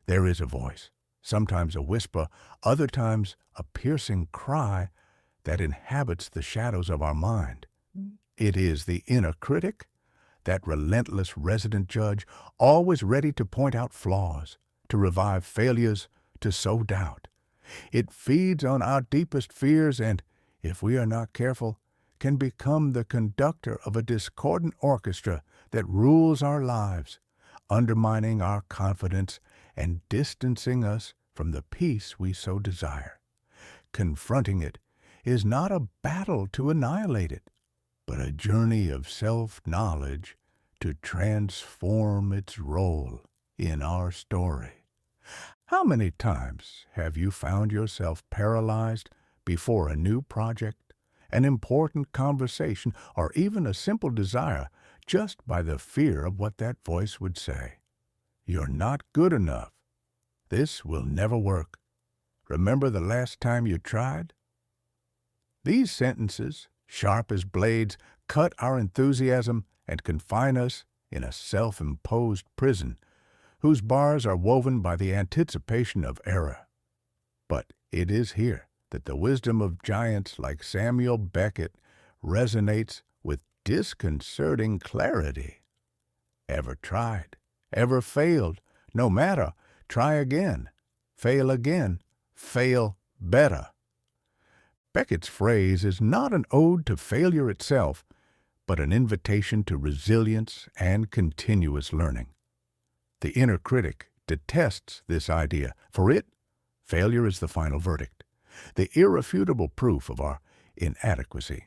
There is a voice, sometimes a whisper, other times a piercing cry that inhabits the shadows of our mind. It is the inner critic, that relentless resident judge, always ready to point out flaws, to revive failures, to sow doubt. It feeds on our deepest fears and, if we are not careful, can become the conductor of a discordant orchestra that rules our lives, undermining our confidence and distancing us from the peace we so desire. Confronting it is not a battle to annihilate it, but a journey of self-knowledge to transform its role in our story. How many times have you found yourself paralyzed before a new project, an important conversation, or even a simple desire just by the fear of what that voice would say? You're not good enough. This will never work. Remember the last time you tried? These sentences, sharp as blades, cut our enthusiasm and confine us in a self-imposed prison whose bars are woven by the anticipation of error. But it is here that the wisdom of giants like Samuel Beckett resonates with disconcerting clarity. Ever tried? Ever failed? No matter. Try again. Fail again. Fail better. Beckett's phrase is not an ode to failure itself, but an invitation to resilience and continuous learning. The inner critic detests this idea. For it, failure is the final verdict, the irrefutable proof of our inadequacy.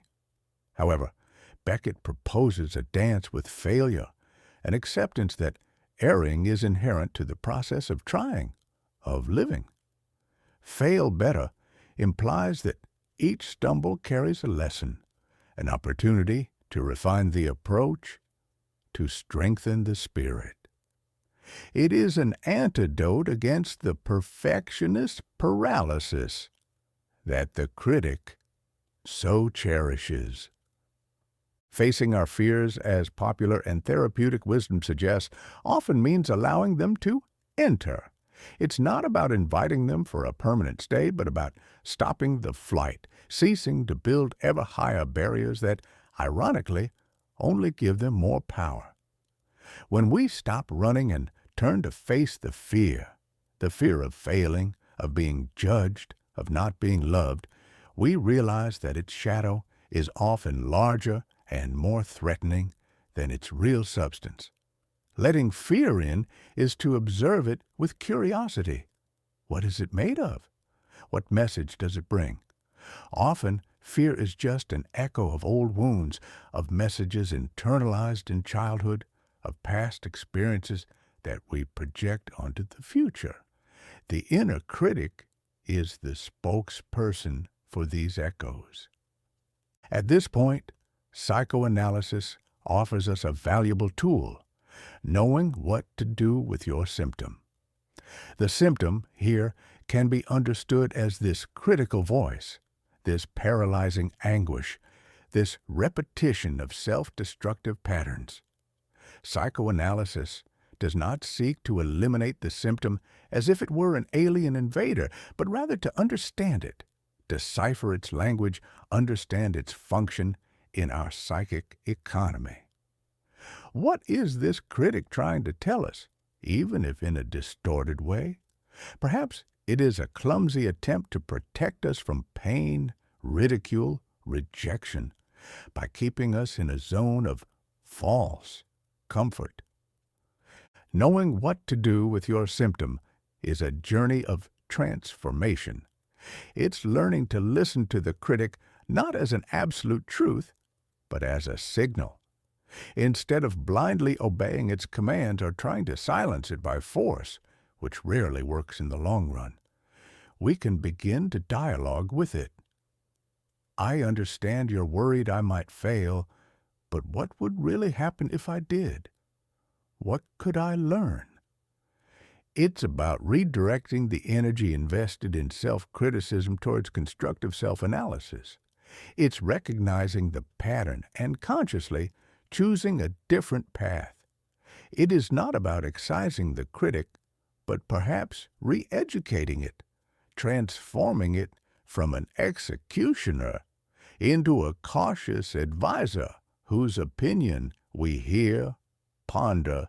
However, Beckett proposes a dance with failure, an acceptance that erring is inherent to the process of trying, of living. Fail better implies that each stumble carries a lesson, an opportunity to refine the approach, to strengthen the spirit. It is an antidote against the perfectionist paralysis that the critic so cherishes. Facing our fears, as popular and therapeutic wisdom suggests, often means allowing them to enter. It's not about inviting them for a permanent stay, but about stopping the flight, ceasing to build ever higher barriers that, ironically, only give them more power. When we stop running and turn to face the fear of failing, of being judged, of not being loved, we realize that its shadow is often larger and more threatening than its real substance. Letting fear in is to observe it with curiosity. What is it made of? What message does it bring? Often, fear is just an echo of old wounds, of messages internalized in childhood, of past experiences that we project onto the future. The inner critic is the spokesperson for these echoes. At this point, psychoanalysis offers us a valuable tool: knowing what to do with your symptom. The symptom here can be understood as this critical voice, this paralyzing anguish, this repetition of self-destructive patterns. Psychoanalysis does not seek to eliminate the symptom as if it were an alien invader, but rather to understand it, decipher its language, understand its function in our psychic economy. What is this critic trying to tell us, even if in a distorted way? Perhaps it is a clumsy attempt to protect us from pain, ridicule, rejection, by keeping us in a zone of false comfort. Knowing what to do with your symptom is a journey of transformation. It's learning to listen to the critic not as an absolute truth, but as a signal. Instead of blindly obeying its commands or trying to silence it by force, which rarely works in the long run, we can begin to dialogue with it. I understand you're worried I might fail, but what would really happen if I did? What could I learn? It's about redirecting the energy invested in self-criticism towards constructive self-analysis. It's recognizing the pattern and consciously choosing a different path. It is not about excising the critic, but perhaps re-educating it, transforming it from an executioner into a cautious advisor whose opinion we hear, ponder,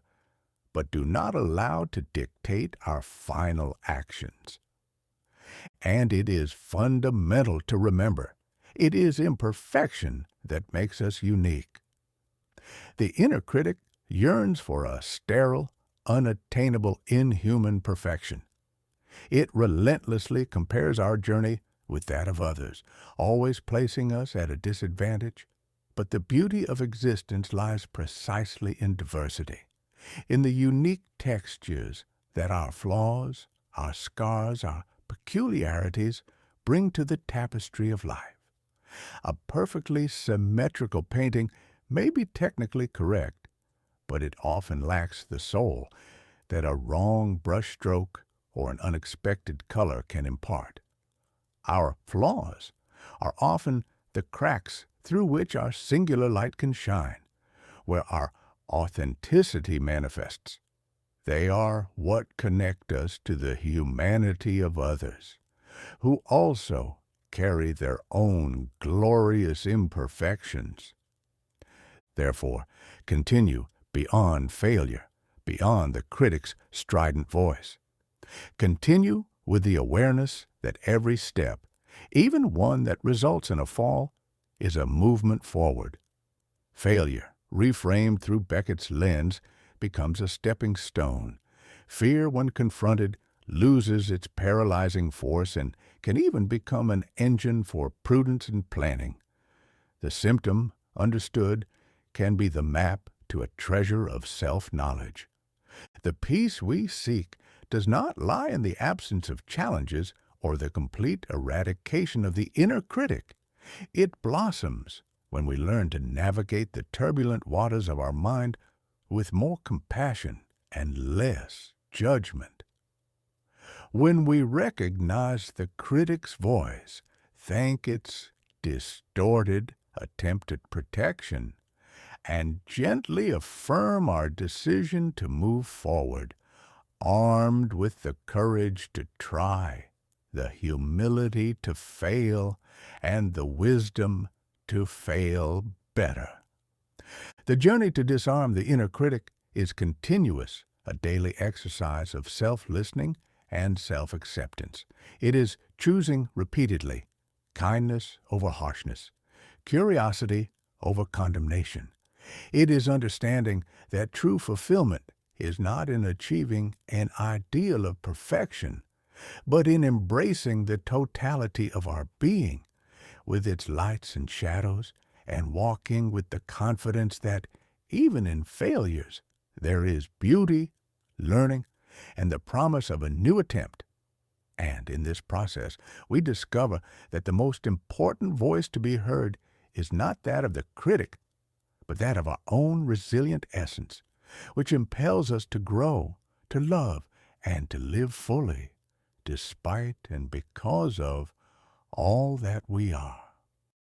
but do not allow to dictate our final actions. And it is fundamental to remember, it is imperfection that makes us unique. The inner critic yearns for a sterile, unattainable, inhuman perfection. It relentlessly compares our journey with that of others, always placing us at a disadvantage. But the beauty of existence lies precisely in diversity, in the unique textures that our flaws, our scars, our peculiarities bring to the tapestry of life. A perfectly symmetrical painting may be technically correct, but it often lacks the soul that a wrong brushstroke or an unexpected color can impart. Our flaws are often the cracks through which our singular light can shine, where our authenticity manifests. They are what connect us to the humanity of others, who also carry their own glorious imperfections. Therefore, continue beyond failure, beyond the critic's strident voice. Continue with the awareness that every step, even one that results in a fall, is a movement forward. Failure, reframed through Beckett's lens, becomes a stepping stone. Fear, when confronted, loses its paralyzing force and can even become an engine for prudence and planning. The symptom, understood, can be the map to a treasure of self-knowledge. The peace we seek does not lie in the absence of challenges or the complete eradication of the inner critic. It blossoms when we learn to navigate the turbulent waters of our mind with more compassion and less judgment. When we recognize the critic's voice, thank its distorted attempt at protection, and gently affirm our decision to move forward, armed with the courage to try, the humility to fail, and the wisdom to fail better. The journey to disarm the inner critic is continuous, a daily exercise of self-listening and self-acceptance. It is choosing repeatedly kindness over harshness, curiosity over condemnation. It is understanding that true fulfillment is not in achieving an ideal of perfection, but in embracing the totality of our being, with its lights and shadows, and walking with the confidence that, even in failures, there is beauty, learning, and the promise of a new attempt. And in this process, we discover that the most important voice to be heard is not that of the critic, but that of our own resilient essence, which impels us to grow, to love, and to live fully, despite and because of all that we are.